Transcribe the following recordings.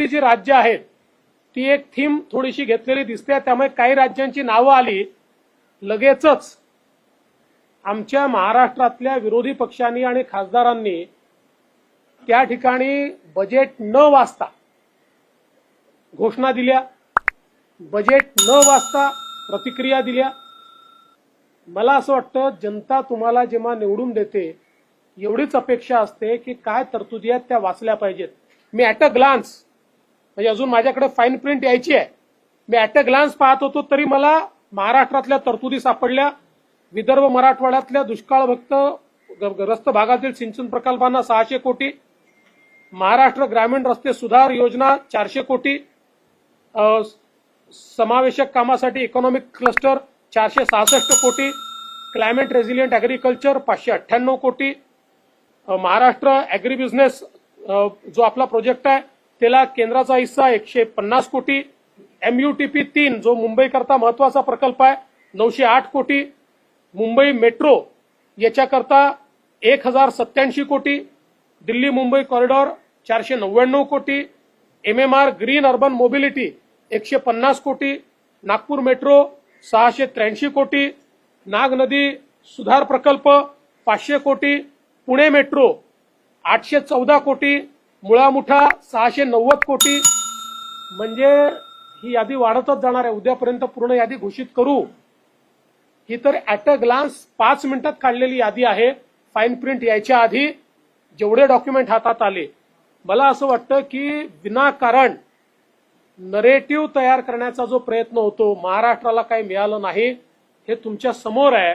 जी राज्य आहेत ती एक थीम थोडीशी घेतलेली दिसते, त्यामुळे काही राज्यांची नावं आली लगेचच आमच्या महाराष्ट्रातल्या विरोधी पक्षांनी आणि खासदारांनी त्या ठिकाणी बजेट न वाचता घोषणा दिल्या, बजेट न वाचता प्रतिक्रिया दिल्या. मला असं वाटतं जनता तुम्हाला जेव्हा निवडून देते एवढीच अपेक्षा असते की काय तरतुदी आहेत त्या वाचल्या पाहिजेत. मी ॲट अ ग्लान्स, म्हणजे अजून माझ्याकडे फाईन प्रिंट यायची आहे, मी ॲट अ ग्लान्स पाहत होतो तरी मला महाराष्ट्रातल्या तरतुदी सापडल्या. विदर्भ मराठवाड्यातल्या दुष्काळग्रस्त भागातील सिंचन प्रकल्पांना 600 कोटी, महाराष्ट्र ग्रामीण रस्ते सुधार योजना 400 कोटी, समावेशक कामासाठी इकॉनॉमिक क्लस्टर 466 कोटी, क्लायमेट रेझिलियंट ॲग्रिकल्चर 598 कोटी, महाराष्ट्र ॲग्री बिझनेस जो आपला प्रोजेक्ट आहे त्याला केंद्राचा हिस्सा 150 कोटी, MUTP 3 जो मुंबईकरता महत्वाचा प्रकल्प आहे 908 कोटी, मुंबई मेट्रो याच्याकरता 1087 कोटी, दिल्ली मुंबई कॉरिडॉर 499 कोटी, MMR ग्रीन अर्बन मोबिलिटी 150 कोटी, नागपूर मेट्रो 683 कोटी, नाग नदी सुधार प्रकल्प 500 कोटी, पुणे मेट्रो 814 कोटी, मुळामुठा 690 कोटी. म्हणजे ही यादी वाढतच जाणार आहे. उद्यापर्यंत पूर्ण यादी घोषित करू. ही तर ॲट अ ग्लान्स 5 मिनिटात काढलेली यादी आहे. फाईन प्रिंट यायच्या आधी जेवढे डॉक्युमेंट हातात आले. मला असं वाटतं की विनाकारण नरेटिव्ह तयार करण्याचा जो प्रयत्न होतो, महाराष्ट्राला काही मिळालं नाही हे तुमच्या समोर आहे.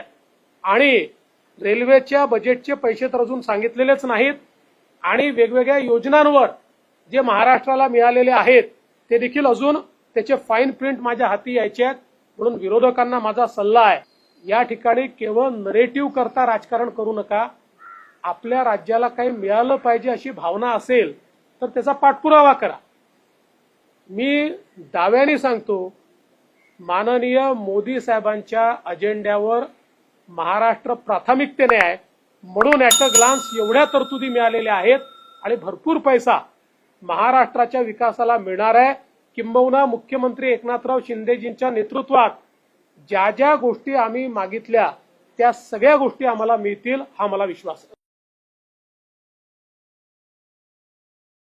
आणि रेल्वेच्या बजेटचे पैसे तर अजून सांगितलेलेच नाहीत आणि वेगवेगळ्या योजनांवर जे महाराष्ट्राला मिळालेले आहेत ते देखील अजून त्याचे फाईन प्रिंट माझ्या हाती यायचे आहेत. म्हणून विरोधकांना माझा सल्ला आहे, या ठिकाणी केवळ नरेटिव्ह करता राजकारण करू नका. आपल्या राज्याला काही मिळालं पाहिजे अशी भावना असेल तर त्याचा पाठपुरावा करा. मी दाव्याने सांगतो, माननीय मोदी साहेबांच्या अजेंड्यावर महाराष्ट्र प्राथमिकतेने आहे. म्हणून ॲट अ ग्लान्स एवढ्या तरतुदी मिळालेल्या आहेत आणि भरपूर पैसा महाराष्ट्राच्या विकासाला मिळणार आहे. किंबहुना मुख्यमंत्री एकनाथराव शिंदेजींच्या नेतृत्वात ज्या ज्या गोष्टी आम्ही मागितल्या त्या सगळ्या गोष्टी आम्हाला मिळतील, हा मला विश्वास आहे.